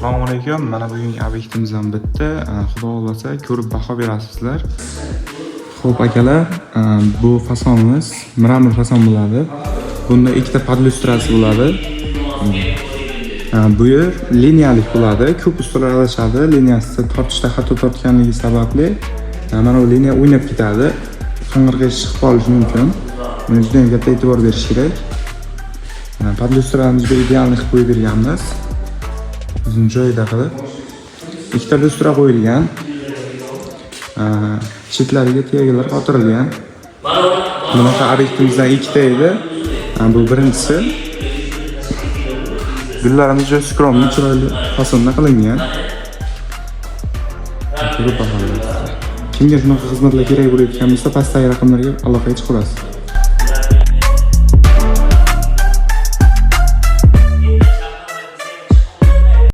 Assalomu alaykum. Mana bugungi obyektimiz ham bitdi. Xudo xolasa ko'rib baho berasizlar. Xo'p akalar, bu fasonimiz mramor fason bo'ladi. Bunda ikkita podlyustrasi bo'ladi. Bu yer liniyalik bo'ladi. Ko'p ustalar adashadi. Liniyasi tortishda xato tortganligi sababli mana bu liniya o'ynab ketadi. Qing'irga chiqib qolishi mumkin. Buni juda ham katta e'tibor berish kerak. Podlyustralarimizni idealni qilib qo'yib berganmiz. O'zini joyida qilib. Ikkita lyustra qo'yilgan. Chetlariga tegalar qotirilgan. Bunaqa obyektimizdan ikkita edi. Bu birinchisi. Gullarimiz juda skromli, chiroyli fasonda qilingan. Ko'rib baholaysiz. Kimga shunaqa xizmatlar kerak bo'layotgan bo'lsa, pastdagi raqamlarga aloqaga chiqasiz.